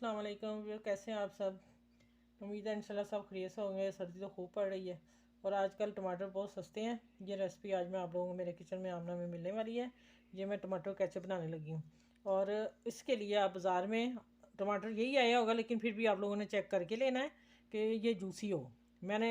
अस्सलाम वालेकुम। कैसे हैं आप सब? उम्मीद है इंशाल्लाह सब खैरियत से होंगे। सर्दी तो खूब पड़ रही है और आजकल टमाटर बहुत सस्ते हैं। ये रेसिपी आज मैं आप लोगों को मेरे किचन में आमना में मिलने वाली है। ये मैं टमाटर केचप बनाने लगी हूँ और इसके लिए आप बाज़ार में टमाटर यही आया होगा, लेकिन फिर भी आप लोगों ने चेक करके लेना है कि ये जूसी हो। मैंने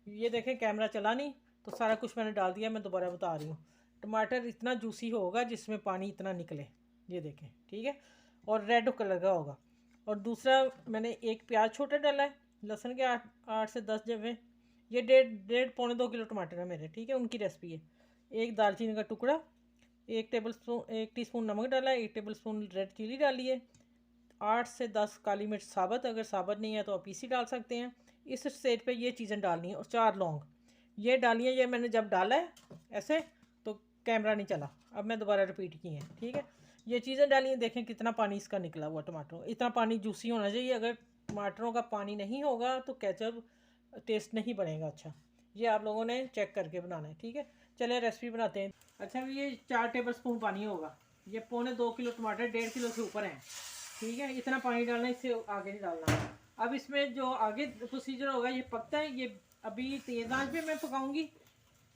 ये देखें, कैमरा चला नहीं तो सारा कुछ मैंने डाल दिया। मैं दोबारा बता रही हूँ, टमाटर इतना जूसी होगा जिसमें पानी इतना निकले। ये देखें, ठीक है, और रेड कलर का होगा। और दूसरा, मैंने एक प्याज छोटा डाला है, लहसुन के 8 से 10 जवे। ये डेढ़ डेढ़ पौने 2 किलो टमाटर है मेरे, ठीक है, उनकी रेसिपी है। एक दालचीनी का टुकड़ा, 1 टीस्पून नमक डाला है, 1 टेबल स्पून रेड चिली डाली है, 8 से 10 काली मिर्च साबुत, अगर साबुत नहीं है तो आप पीसी डाल सकते हैं। इस स्टेज पे ये चीज़ें डालनी है और 4 लौंग ये डाली है। ये मैंने जब डाला है ऐसे तो कैमरा नहीं चला, अब मैं दोबारा रिपीट की है, ठीक है। ये चीज़ें डाली हैं, देखें कितना पानी इसका निकला हुआ। टमाटरों इतना पानी जूसी होना चाहिए। अगर टमाटरों का पानी नहीं होगा तो केचप टेस्ट नहीं बनेगा अच्छा। ये आप लोगों ने चेक करके बनाना है, ठीक है। चलिए रेसिपी बनाते हैं। अच्छा, ये 4 टेबल स्पून पानी होगा। ये पौने 2 किलो टमाटर 1.5 किलो से ऊपर हैं, ठीक है। इतना पानी डालना, इससे आगे नहीं डालना। अब इसमें जो आगे प्रोसीजर होगा, ये पकता है। ये अभी तेज़ आंच पे मैं पकाऊंगी,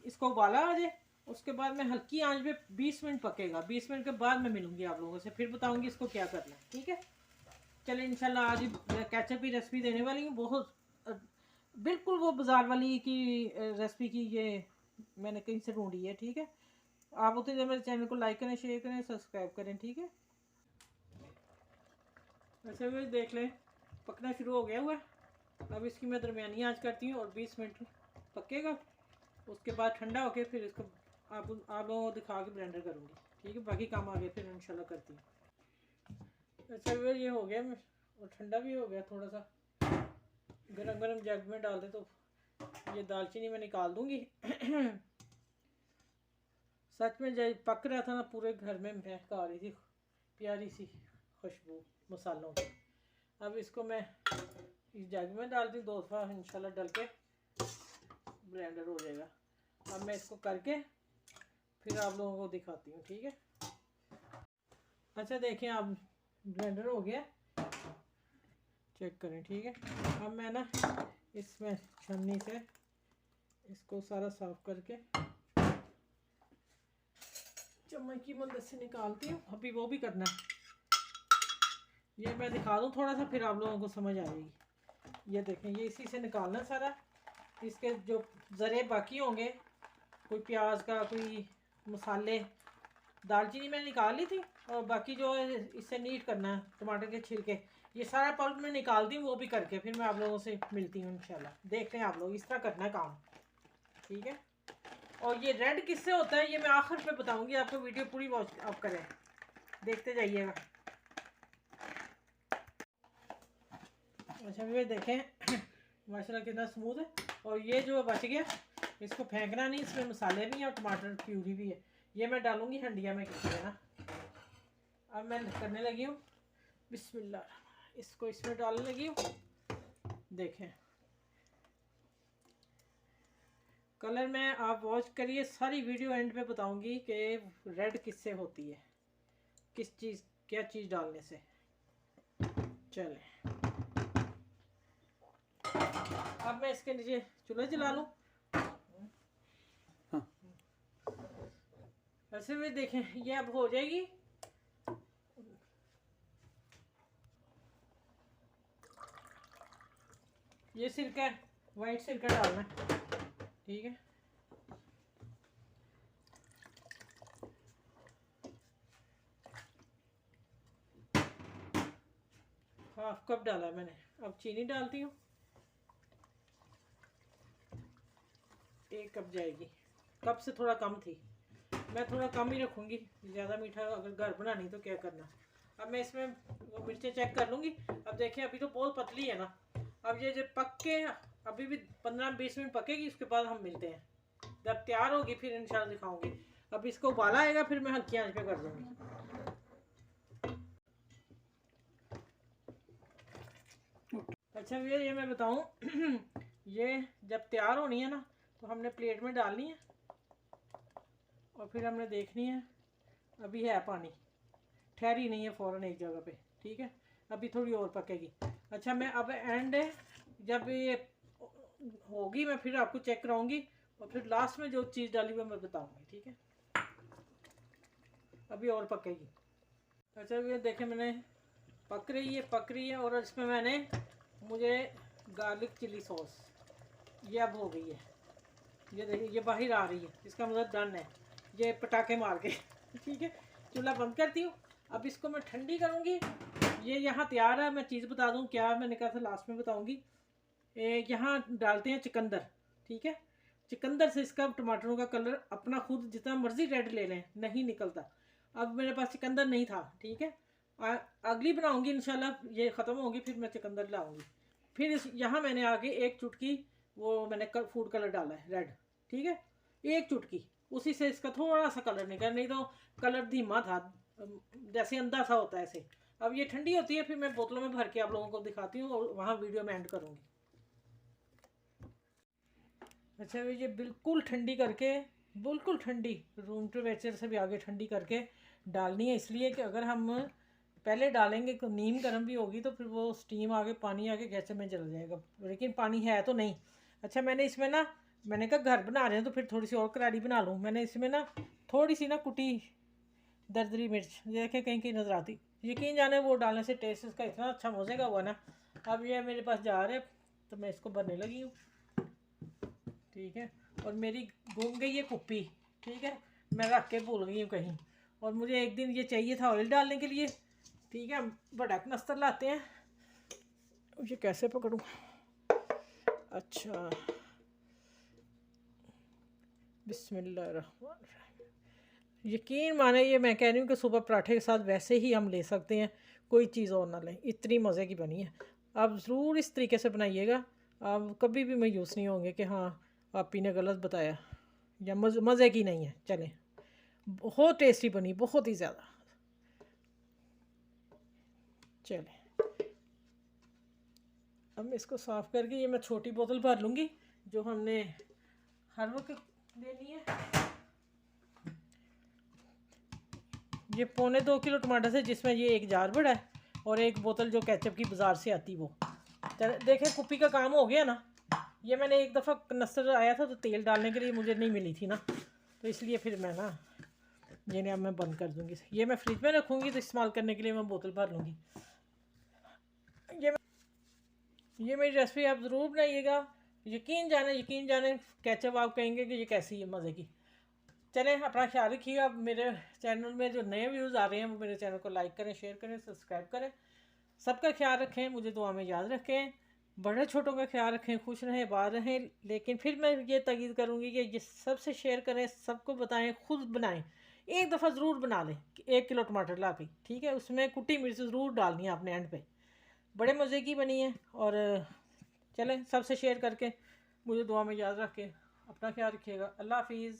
इसको उबाला आ जाए, उसके बाद मैं हल्की आंच पे 20 मिनट पकेगा। 20 मिनट के बाद मैं मिलूंगी आप लोगों से, फिर बताऊंगी इसको क्या करना है, ठीक है। चले इंशाल्लाह आज केचप की रेसिपी देने वाली हूँ। बहुत बिल्कुल वो बाज़ार वाली की रेसिपी की ये मैंने कहीं से ढूंढी है, ठीक है। आप उतनी देर मेरे चैनल को लाइक करें, शेयर करें, सब्सक्राइब करें, ठीक है। वैसे भी देख लें, पकना शुरू हो गया हुआ है। अब इसकी मैं दरमियानी आंच करती हूँ और 20 मिनट पकेगा। उसके बाद ठंडा होके फिर इसको आप लोगों को दिखा के ब्लेंडर करूँगी, ठीक है। बाकी काम आगे फिर इंशाल्लाह करती हूँ। अच्छा ये हो गया और ठंडा भी हो गया थोड़ा सा। गरम गरम जग में डाल दे तो ये दालचीनी में निकाल दूँगी। सच में जब पक रहा था ना, पूरे घर में महक आ रही थी, प्यारी सी खुशबू मसालों की। अब इसको मैं इस जग में डालती हूँ, 2 दफ़ा इंशाल्लाह डल के ब्लेंडर हो जाएगा। अब मैं इसको करके फिर आप लोगों को दिखाती हूँ, ठीक है। अच्छा देखें, अब ब्लेंडर हो गया, चेक करें, ठीक है। अब मैं ना इसमें छन्नी से इसको सारा साफ करके चम्मच की मदद से निकालती हूँ। अभी वो भी करना है, ये मैं दिखा दूँ थोड़ा सा, फिर आप लोगों को समझ आ जाएगी। ये देखें, ये इसी से निकालना सारा। इसके जो ज़रे बाकी होंगे, कोई प्याज का, कोई मसाले, दालचीनी मैंने निकाल ली थी, और बाकी जो है इससे नीट करना है, टमाटर के छिलके, ये सारा पल्प में निकाल दी। वो भी करके फिर मैं आप लोगों से मिलती हूँ इंशाल्लाह। देखते हैं आप लोग, इस तरह करना है काम, ठीक है। और ये रेड किससे होता है ये मैं आखिर पे बताऊंगी आपको। वीडियो पूरी वॉच आप करें, देखते जाइएगा। अच्छा ये देखें, माशाल्लाह कितना स्मूथ है। और ये जो बच गया इसको फेंकना नहीं, इसमें मसाले भी हैं और टमाटर प्यूरी भी है। ये मैं डालूंगी हंडिया में किसी में ना। अब मैं करने लगी हूँ बिस्मिल्लाह, इसको इसमें डालने लगी हूँ। देखें कलर में आप वॉच करिए, सारी वीडियो एंड पे बताऊंगी कि रेड किससे होती है, किस चीज़, क्या चीज़ डालने से। चले अब मैं इसके नीचे चूल्हा जला लूँ। हाँ। ऐसे भी देखें, ये अब हो जाएगी। ये सिरका, वाइट सिरका डालना है, ठीक है। हाफ कप डाला मैंने। अब चीनी डालती हूँ, 1 कप जाएगी। कप से थोड़ा कम थी, मैं थोड़ा कम ही रखूँगी, ज़्यादा मीठा अगर घर बनानी तो क्या करना। अब मैं इसमें वो मिर्चें चेक कर लूँगी। अब देखिए अभी तो बहुत पतली है ना। अब ये जब पक के अभी भी 15-20 मिनट पकेगी, उसके बाद हम मिलते हैं। जब तैयार होगी फिर इंशाल्लाह दिखाऊंगी। अब इसको उबाला आएगा, फिर मैं हल्की आंच पे कर दूँगी। अच्छा ये मैं बताऊँ, ये जब तैयार होनी है ना तो हमने प्लेट में डालनी है और फिर हमने देखनी है। अभी है पानी, ठहरी नहीं है फ़ौरन एक जगह पे, ठीक है। अभी थोड़ी और पकेगी। अच्छा मैं अब एंड जब ये होगी मैं फिर आपको चेक कराऊंगी और फिर लास्ट में जो चीज़ डाली हुई मैं बताऊंगी, ठीक है। अभी और पकेगी। अच्छा ये देखें मैंने पक रही है और इसमें मैंने मुझे गार्लिक चिली सॉस ये अब हो गई है। ये देखिए ये बाहर आ रही है, इसका मतलब डन है ये पटाखे मार के ठीक है। चूल्हा बंद करती हूँ। अब इसको मैं ठंडी करूँगी। ये यहाँ तैयार है। मैं चीज़ बता दूँ क्या मैंने कहा था लास्ट में बताऊँगी। यहाँ डालते हैं चुकंदर, ठीक है। चुकंदर से इसका टमाटरों का कलर अपना खुद जितना मर्जी रेड ले लें नहीं निकलता। अब मेरे पास चुकंदर नहीं था, ठीक है। अगली बनाऊंगी इंशाल्लाह, ये ख़त्म होगी फिर मैं चुकंदर लाऊंगी। फिर इस यहाँ मैंने आगे एक चुटकी वो मैंने फूड कलर डाला है रेड, ठीक है। एक चुटकी उसी से इसका थोड़ा सा कलर निकल, नहीं तो कलर धीमा था जैसे अंधा सा होता है ऐसे। अब ये ठंडी होती है फिर मैं बोतलों में भर के आप लोगों को दिखाती हूँ और वहाँ वीडियो में एंड करूँगी। अच्छा ये बिल्कुल ठंडी करके, बिल्कुल ठंडी रूम टेम्परेचर से भी आगे ठंडी करके डालनी है, इसलिए कि अगर हम पहले डालेंगे तो नीम गर्म भी होगी तो फिर वो स्टीम आगे पानी आके गैस में जल जाएगा, लेकिन पानी है तो नहीं। अच्छा मैंने इसमें ना, मैंने कहा घर बना रहे हैं तो फिर थोड़ी सी और करारी बना लूँ। मैंने इसमें ना थोड़ी सी ना कुटी दरदरी मिर्च देखे कहीं कहीं नज़र आती, यकीन जाने वो डालने से टेस्ट इसका इतना अच्छा मज़े का हुआ ना। अब ये मेरे पास जा रहे तो मैं इसको भरने लगी हूँ, ठीक है। और मेरी घूम गई है कुप्पी, ठीक है, मैं रख के भूल गई हूँ कहीं। और मुझे एक दिन ये चाहिए था ऑयल डालने के लिए, ठीक है। बड़ा कनस्तर लाते हैं, ये कैसे पकड़ूँ। अच्छा बिस्मिल्लाह। यकीन माने ये मैं कह रही हूँ कि सुबह पराठे के साथ वैसे ही हम ले सकते हैं, कोई चीज़ और ना लें, इतनी मज़े की बनी है। आप ज़रूर इस तरीके से बनाइएगा, आप कभी भी मायूस नहीं होंगे कि हाँ आप ही ने गलत बताया या मज़े की नहीं है। चलें बहुत टेस्टी बनी, बहुत ही ज़्यादा। चलें अब मैं इसको साफ़ करके ये मैं छोटी बोतल भर लूँगी जो हमने हर वक्त लेनी है। ये 1.25 किलो टमाटर से जिसमें ये एक जार बड़ा है और एक बोतल जो केचप की बाज़ार से आती वो। देखें कुप्पी का काम हो गया ना। ये मैंने एक दफ़ा कनस्तर आया था तो तेल डालने के लिए मुझे नहीं मिली थी ना, तो इसलिए फिर मैं ना ये अब मैं बंद कर दूँगी। ये मैं फ्रिज में रखूँगी तो इस्तेमाल करने के लिए मैं बोतल भर लूँगी। ये मेरी रेसिपी आप ज़रूर बनाइएगा। यकीन जाने केचप आप कहेंगे कि ये कैसी है मज़े की। चलें अपना ख्याल रखिएगा। अब मेरे चैनल में जो नए व्यूज़ आ रहे हैं वो मेरे चैनल को लाइक करें, शेयर करें, सब्सक्राइब करें। सबका ख्याल रखें, मुझे दुआ में याद रखें। बड़े छोटों का ख्याल रखें, खुश रहें, बाहर रहें। लेकिन फिर मैं ये ताकीद करूँगी कि ये सबसे शेयर करें, सबको बताएं, खुद बनाएं। एक दफ़ा ज़रूर बना लें 1 किलो टमाटर ला के, ठीक है। उसमें कुटी मिर्च ज़रूर डालनी है आपने एंड पे, बड़े मज़े की बनी है। और चलें सबसे शेयर करके मुझे दुआ में याद रखें। अपना ख्याल रखिएगा। अल्लाह हाफिज़।